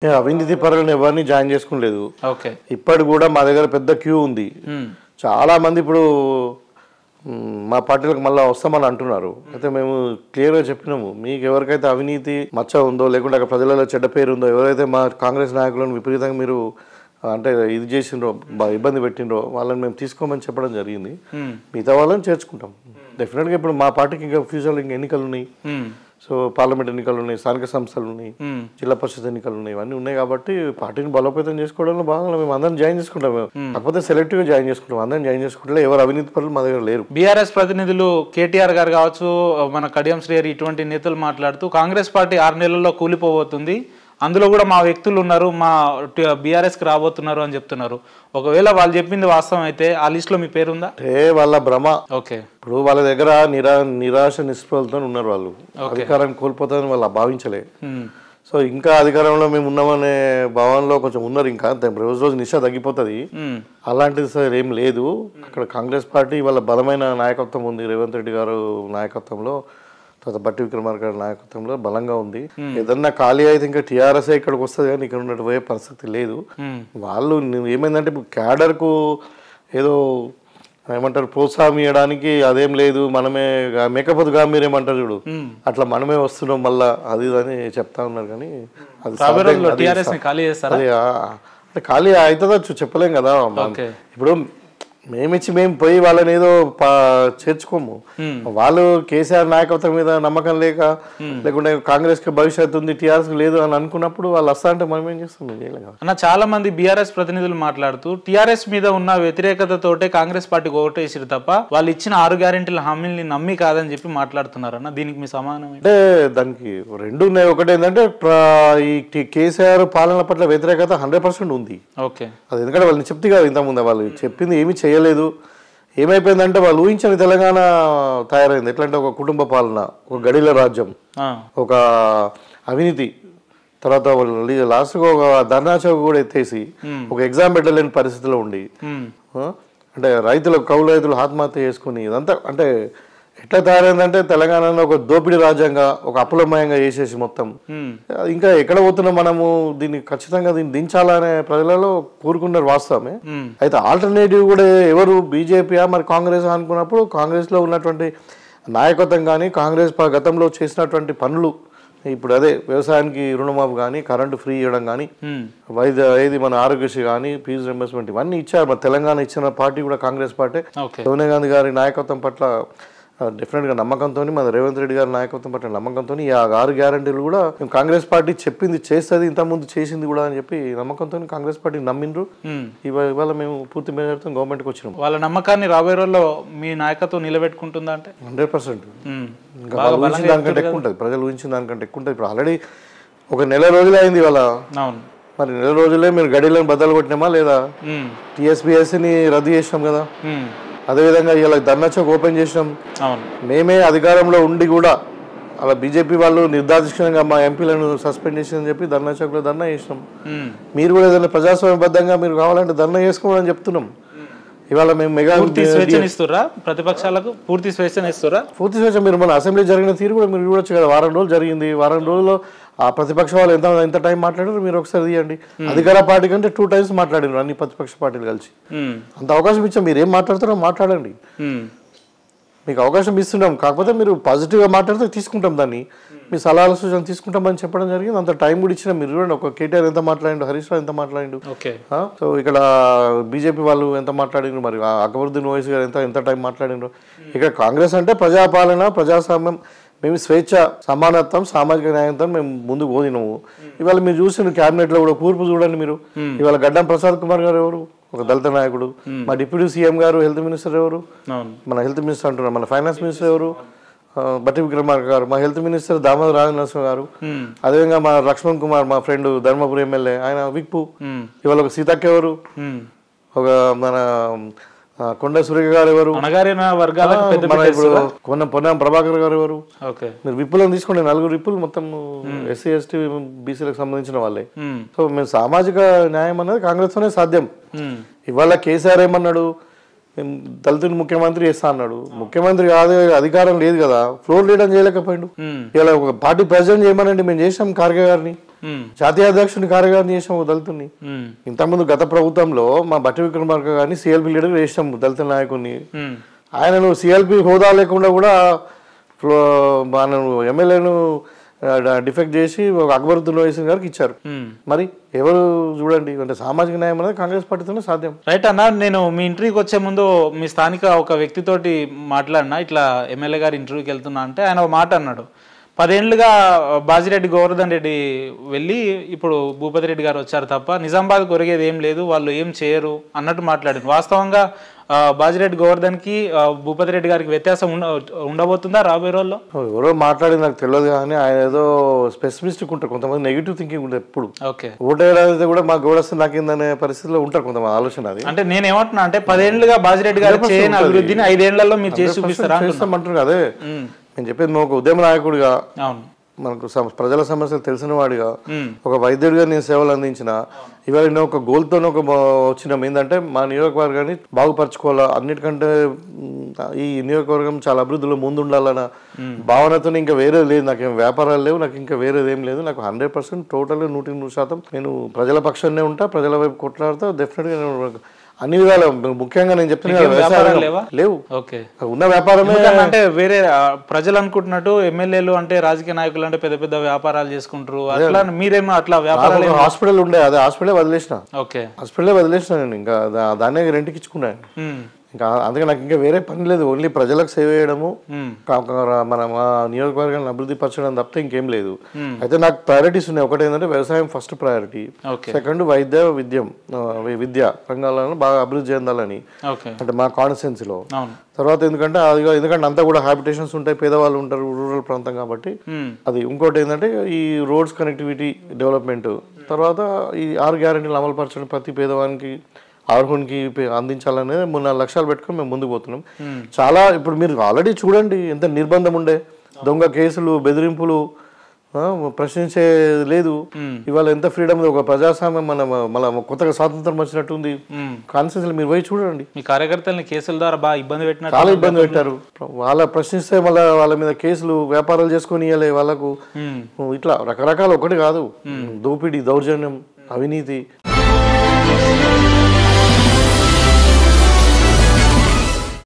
అవినీతి పరులను ఎవరిని జాయిన్ చేసుకోలేదు. ఓకే. ఇప్పటి కూడా మా దగ్గర పెద్ద క్యూ ఉంది. చాలా మంది ఇప్పుడు మా పార్టీలకు మళ్ళీ వస్తామని అంటున్నారు. అయితే మేము క్లియర్గా చెప్పినాము, మీకు ఎవరికైతే అవినీతి మచ్చ ఉందో లేకుంటే అక్కడ ప్రజలలో చెడ్డ పేరు ఉందో, ఎవరైతే మా కాంగ్రెస్ నాయకులను విపరీతంగా మీరు అంటే ఇది చేసిండ్రో ఇబ్బంది పెట్టిండ్రో వాళ్ళని మేము తీసుకోమని చెప్పడం జరిగింది. మిగతా వాళ్ళని చేర్చుకుంటాం డెఫినెట్గా. ఇప్పుడు మా పార్టీకి ఇంకా ఫ్యూచర్లో ఇంకా ఎన్నికలు ఉన్నాయి. సో పార్లమెంట్ ఎన్నికలు ఉన్నాయి, స్థానిక సంస్థలు ఉన్నాయి, జిల్లా పరిషత్ ఎన్నికలు ఉన్నాయి, ఇవన్నీ ఉన్నాయి. కాబట్టి పార్టీని బలోపేతం చేసుకోవడంలో భాగంగా మేము అందరం జాయిన్ చేసుకుంటాం. కాకపోతే సెలెక్టివ్గా జాయిన్ చేసుకుంటాం, అందరం జాయిన్ చేసుకుంటే ఎవరు అవినీతి పనులు మా దగ్గర లేరు. బీఆర్ఎస్ ప్రతినిధులు కేటీఆర్ గారు కావచ్చు, మన కడియం శ్రీహరి ఇటువంటి నేతలు మాట్లాడుతూ కాంగ్రెస్ పార్టీ 6 నెలల్లో కూలిపోబోతుంది, అందులో కూడా మా వ్యక్తులు ఉన్నారు, మా బీఆర్ఎస్కి రాబోతున్నారు అని చెప్తున్నారు. ఒకవేళ వాళ్ళు చెప్పింది వాస్తవం అయితే ఆ లిస్టులో మీ పేరు ఉందా? వాళ్ళ భ్రమ. ఓకే. ఇప్పుడు వాళ్ళ దగ్గర నిరాశ నిస్పృహలతో ఉన్నారు. వాళ్ళు అధికారాన్ని కోల్పోతారని వాళ్ళు భావించలే. సో ఇంకా అధికారంలో మేము ఉన్నామనే భావనలో కొంచెం ఉన్నారు. ఇంకా రోజు రోజు నిశ తగ్గిపోతుంది. అలాంటిది సార్ ఏం లేదు. అక్కడ కాంగ్రెస్ పార్టీ వాళ్ళ బలమైన నాయకత్వం ఉంది. రేవంత్ రెడ్డి గారు నాయకత్వంలో, తర్వాత బట్టి విక్రమార్క గారి నాయకత్వంలో బలంగా ఉంది. ఏదన్నా ఖాళీ అయితే ఇంకా టీఆర్ఎస్ ఇక్కడికి వస్తుంది కానీ ఇక్కడ ఉన్నట్టు పోయే పరిస్థితి లేదు. వాళ్ళు ఏమైందంటే ఇప్పుడు క్యాడర్కు ఏదో ఏమంటారు ప్రోత్సాహం ఇవ్వడానికి అదేం లేదు, మనమే మేకపోతు గామీరేమంటారు చూడు, అట్లా మనమే వస్తున్నాం మళ్ళా అది అని చెప్తా ఉన్నారు. కానీ అది ఖాళీ అవుతుందా చెప్పలేం కదా. ఇప్పుడు మేము పోయి వాళ్ళని ఏదో చేర్చుకోము. వాళ్ళు కేసీఆర్ నాయకత్వం మీద నమ్మకం లేక, లేకుంటే కాంగ్రెస్ కి భవిష్యత్తు ఉంది టీఆర్ఎస్ లేదు అని అనుకున్నప్పుడు వాళ్ళు వస్తా అంటే మనం ఏం చేస్తాం? అన్న, చాలా మంది బీఆర్ఎస్ ప్రతినిధులు మాట్లాడుతూ టీఆర్ఎస్ మీద ఉన్న వ్యతిరేకతతోటే కాంగ్రెస్ పార్టీకి ఓటేసిరు తప్ప వాళ్ళు ఇచ్చిన 6 గ్యారెంటీల హామీల్ని నమ్మి కాదని చెప్పి మాట్లాడుతున్నారు. అన్న, దీనికి మీ సమాధానం అంటే దానికి రెండు ఉన్నాయి. ఒకటి ఏంటంటే ఈ కేసీఆర్ పాలన పట్ల వ్యతిరేకత 100% ఉంది. ఓకే. అది ఎందుకంటే వాళ్ళని చెప్తే కదా ఇంతకుముందు వాళ్ళు చెప్పింది ఏమీ చేయలేదు. ఏమైపోయిందంటే వాళ్ళు ఊహించని తెలంగాణ తయారైంది. ఎట్లంటే ఒక కుటుంబ పాలన, ఒక గడిల రాజ్యం, ఒక అవినీతి, తర్వాత లాస్ట్గా ఒక ధర్నా చౌక్ కూడా ఎత్తేసి ఒక ఎగ్జామ్ పెట్టలేని పరిస్థితిలో ఉండి, అంటే కౌలు రైతులు ఆత్మహత్య చేసుకుని ఇదంతా అంటే ఎట్లా తయారైందంటే తెలంగాణలో ఒక దోపిడీ రాజ్యంగా, ఒక అప్పులమయంగా చేసేసి మొత్తం. ఇంకా ఎక్కడ పోతున్నాం మనము, దీన్ని ఖచ్చితంగా దీన్ని దించాలనే ప్రజలలో కోరుకున్నారు వాస్తవమే. అయితే ఆల్టర్నేటివ్ కూడా ఎవరు, బీజేపీ మరి కాంగ్రెస్ అనుకున్నప్పుడు కాంగ్రెస్ లో ఉన్నటువంటి నాయకత్వం కానీ, కాంగ్రెస్ గతంలో చేసినటువంటి పనులు, ఇప్పుడు అదే వ్యవసాయానికి రుణమాఫీ కానీ, కరెంటు ఫ్రీ ఇవ్వడం కానీ, ఏది మన ఆరోగ్యశ్రీ కానీ, ఫీజు రింబర్స్మెంట్ ఇవన్నీ ఇచ్చారు. మన తెలంగాణ ఇచ్చిన పార్టీ కూడా కాంగ్రెస్ పార్టీ. సోనియా గాంధీ గారి నాయకత్వం పట్ల డెఫినెట్గా నమ్మకంతో, మన రేవంత్ రెడ్డి గారి నాయకత్వం పట్ల నమ్మకంతో ఈ 6 గ్యారెంటీలు కూడా కాంగ్రెస్ పార్టీ చెప్పింది చేస్తుంది, ఇంతకుముందు చేసింది కూడా అని చెప్పి నమ్మకంతో కాంగ్రెస్ పార్టీ నమ్మిండ్రు. ఇవాళ మేము పూర్తి మేరతో గవర్నమెంట్కి వచ్చినాం. వాళ్ళ నమ్మకాన్ని రాబోయే రోజుల్లో మీ నాయకత్వం నిలబెట్టుకుంటుందా అంటే 100%. ఇంకా ఊహించిన దానికంటే ఎక్కువ ఉంటుంది, ప్రజలు ఊహించిన దానికంటే ఎక్కువ ఉంటుంది. ఇప్పుడు ఆల్రెడీ ఒక నెల రోజులే అయింది ఇవాళ. మరి నెల రోజులే మీరు గడిలను బద్దలు కొట్టినామా లేదా? టీఎస్పీఎస్సీని రద్దు చేసినాం కదా. అదేవిధంగా ఇలా ధర్నా చౌక్ ఓపెన్ చేసినాం. మేమే అధికారంలో ఉండి కూడా అలా బీజేపీ వాళ్ళు నిర్దాక్షిణ్యంగా మా ఎంపీలను సస్పెండ్ చేసిందని చెప్పి ధర్నా చౌక్లో ధర్నా చేసినాం. మీరు కూడా ఏదైనా ప్రజాస్వామ్యబద్ధంగా మీరు కావాలంటే ధర్నా చేసుకోవాలని చెప్తున్నాం. ఇవాళ మేము మెగా ప్రతిపక్షాలకు పూర్తి స్వేచ్ఛ ఇస్తారా? పూర్తి స్వేచ్ఛ. మీరు మన అసెంబ్లీ జరిగిన తీరు కూడా మీరు చూడొచ్చు కదా. వారం రోజులు జరిగింది. వారం రోజుల్లో ఆ ప్రతిపక్ష వాళ్ళు ఎంత టైం మాట్లాడారు మీరు ఒకసారి తీయండి. అధికార పార్టీ కంటే 2 times మాట్లాడారు అన్ని ప్రతిపక్ష పార్టీలు కలిసి. అంత అవకాశం ఇచ్చాం. మీరు ఏం మాట్లాడతారో మాట్లాడండి, మీకు అవకాశం ఇస్తున్నాం. కాకపోతే మీరు పాజిటివ్గా మాట్లాడితే తీసుకుంటాం, దాన్ని మీ సలహాల సూచన తీసుకుంటామని చెప్పడం జరిగింది. అంత టైం కూడా ఇచ్చినా. మీరు చూడండి, ఒక కేటీఆర్ ఎంత మాట్లాడిండు, హరీష్ రావు ఎంత మాట్లాడిండు, సో ఇక్కడ బీజేపీ వాళ్ళు ఎంత మాట్లాడిండ్రు, మరి అక్బరుద్దీన్ ఓవైసీ గారు ఎంత టైం మాట్లాడిండ్రు. ఇక్కడ కాంగ్రెస్ అంటే ప్రజాపాలన, ప్రజాస్వామ్యం, మేము స్వేచ్ఛ, సమానత్వం, సామాజిక న్యాయంతో మేము ముందుకు పోదినాము. ఇవాళ మీరు చూసిన క్యాబినెట్లో కూడా కూర్పు చూడండి మీరు. ఇవాళ గడ్డం ప్రసాద్ కుమార్ గారు ఎవరు? ఒక దళిత నాయకుడు. మా డిప్యూటీ సీఎం గారు, హెల్త్ మినిస్టర్ ఎవరు? మన హెల్త్ మినిస్టర్ అంటున్నారు. మన ఫైనాన్స్ మినిస్టర్ ఎవరు? బట్టి విక్రమార్క గారు. మా హెల్త్ మినిస్టర్ దామోదర్ రాజనరసింహ గారు. అదేవిధంగా మా లక్ష్మణ్ కుమార్, మా ఫ్రెండ్ ధర్మపురి ఎమ్మెల్యే, ఆయన విప్పు. ఇవాళ ఒక సీతక్క ఎవరు? ఒక మన కొండ సురేఖ గారు ఎవరు? పొన్నం ప్రభాకర్ గారు ఎవరు? మీరు విప్పులను తీసుకోండి, 4 విప్పులు మొత్తం ఎస్సీ ఎస్టీ బీసీలకు సంబంధించిన వాళ్ళే. సో మేము సామాజిక న్యాయం అనేది కాంగ్రెస్ తోనే సాధ్యం. ఇవాళ కేసీఆర్ ఏమన్నాడు, మేము దళితుని ముఖ్యమంత్రి చేస్తా అన్నాడు. ముఖ్యమంత్రి కాదు, అధికారం లేదు కదా, ఫ్లోర్ లీడర్ చేయలేకపోయాడు. ఇలా ఒక పార్టీ ప్రెసిడెంట్ చేయమనండి, మేము చేసాం ఖార్గే గారిని. జాతీయ అధ్యక్షుని కార్యక్రమం చేసాం ఒక దళితుని. ఇంతకుముందు గత ప్రభుత్వంలో మా బట్టి విక్రమార్క గారిని సిఎల్పి లీడర్ చేసాం దళిత నాయకుడిని. ఆయనను సిఎల్పి హోదా లేకుండా కూడా మనం ఎమ్మెల్యేను డిఫెక్ట్ చేసి అక్బరుద్దీన్ ఓవైసీ గారికి ఇచ్చారు. మరి ఎవరు చూడండి, అంటే సామాజిక న్యాయం అనేది కాంగ్రెస్ పార్టీతోనే సాధ్యం. రైట్ అన్న, నేను మీ ఇంటర్వ్యూకి వచ్చే ముందు మీ స్థానిక ఒక వ్యక్తితోటి మాట్లాడినా, ఇట్లా ఎమ్మెల్యే గారి ఇంటర్వ్యూకి వెళ్తున్నా అంటే ఆయన ఒక మాట అన్నాడు, 10 ఏళ్లుగా బాజిరెడ్డి గోవర్ధన్ రెడ్డి వెళ్ళి ఇప్పుడు భూపతి రెడ్డి గారు వచ్చారు తప్ప నిజామాబాద్ కొరిగేది ఏం లేదు, వాళ్ళు ఏం చేయరు అన్నట్టు మాట్లాడింది. వాస్తవంగా బాజిరెడ్డి గోవర్ధన్కి భూపతి రెడ్డి గారికి వ్యత్యాసం ఉండబోతుందా రాబోయే రోజుల్లో? ఎవరో మాట్లాడింది నాకు తెలియదు, కానీ ఆయన ఏదో స్పెసిఫిస్టిక్ ఉంటారు, కొంతమంది నెగిటివ్ థింకింగ్ ఉంటుంది ఎప్పుడు. ఓకే, ఓటేస్తే కూడా మాకు గోడస్తే నాకేందనే పరిస్థితిలో ఉంటారు కొంతమంది ఆలోచన. అది అంటే నేను ఏమంటున్నా అంటే 10 ఏళ్లుగా బాజిరెడ్డి గారు చేయని అభివృద్ధిని 5 ఏళ్లలో మీరు చేసి చూపిస్తారా అంటారు. అదే నేను చెప్పేది, మేము ఒక ఉద్యమ నాయకుడిగా, మనకు ప్రజల సమస్యలు తెలిసిన వాడిగా, ఒక వైద్యుడిగా నేను సేవలు అందించిన, ఇవాళ నేను ఒక గోల్తో వచ్చినాం ఏంటంటే మా నియోజకవర్గాన్ని బాగుపరచుకోవాలా, అన్నిటికంటే ఈ నియోజకవర్గం చాలా అభివృద్ధిలో ముందు ఉండాలన్న భావనతో ఇంకా వేరే లేదు, నాకేం వ్యాపారాలు లేవు, నాకు ఇంకా వేరేది ఏం లేదు, నాకు 100% టోటల్ 100% నేను ప్రజల పక్షాన్నే ఉంటా, ప్రజల వైపు కొట్లాడుతా. డెఫినెట్గా నేను అన్ని విధాలు, ముఖ్యంగా నేను చెప్తున్నా లేవు, ఉన్న వ్యాపారమే. అంటే వేరే ప్రజలు అనుకుంటున్నట్టు ఎమ్మెల్యేలు అంటే రాజకీయ నాయకులు అంటే పెద్ద పెద్ద వ్యాపారాలు చేసుకుంటారు, అట్లా మీరేమో అట్లా వ్యాపారాలు. హాస్పిటల్ ఉండే, అదే హాస్పిటల్ వదిలేసిన, హాస్పిటల్ వదిలేసిన నేను, ఇంకా దాన్నే రెంట్కి ఇచ్చుకున్నాను. ఇంకా అందుకే నాకు ఇంకా వేరే పని లేదు, ఓన్లీ ప్రజలకు సేవ చేయడము, మన నియోజకవర్గాన్ని అభివృద్ధి పరచడం తప్పితే ఇంకేం లేదు. అయితే నాకు ప్రయారిటీస్ ఉన్నాయి. ఒకటి ఏంటంటే వ్యవసాయం ఫస్ట్ ప్రయారిటీ, సెకండ్ విద్య రంగాలను బాగా అభివృద్ధి చెందాలని, అంటే మా కాన్స్టిట్యున్సీలో. తర్వాత ఎందుకంటే అంతా కూడా హ్యాబిటేషన్స్ ఉంటాయి, పేదవాళ్ళు ఉంటారు, రూరల్ ప్రాంతం కాబట్టి అది. ఇంకోటి ఏంటంటే ఈ రోడ్స్ కనెక్టివిటీ డెవలప్మెంట్, తర్వాత ఈ 6 గ్యారెంటీలు అమలు పరచడం, ప్రతి పేదవానికి అర్హునికి అందించాలనేది 3-4 లక్షలు పెట్టుకుని మేము ముందుకు పోతున్నాం. చాలా ఇప్పుడు మీరు ఆల్రెడీ చూడండి ఎంత నిర్బంధం ఉండే, దొంగ కేసులు, బెదిరింపులు, ప్రశ్నించే లేదు. ఇవాళ ఎంత ఫ్రీడమ్, ఒక ప్రజాస్వామ్యం, మళ్ళీ కొత్తగా స్వాతంత్రం వచ్చినట్టుంది. కాన్స్టిట్యూన్సీ మీరు పోయి చూడండి, మీ కార్యకర్తలని కేసుల ద్వారా బాగా ఇబ్బంది పెట్టిన, చాలా ఇబ్బంది పెట్టారు. వాళ్ళ ప్రశ్నిస్తే మళ్ళీ వాళ్ళ మీద కేసులు, వ్యాపారాలు చేసుకొని ఇవ్వలే వాళ్ళకు, ఇట్లా రకరకాల, ఒకటి కాదు, దోపిడీ, దౌర్జన్యం, అవినీతి.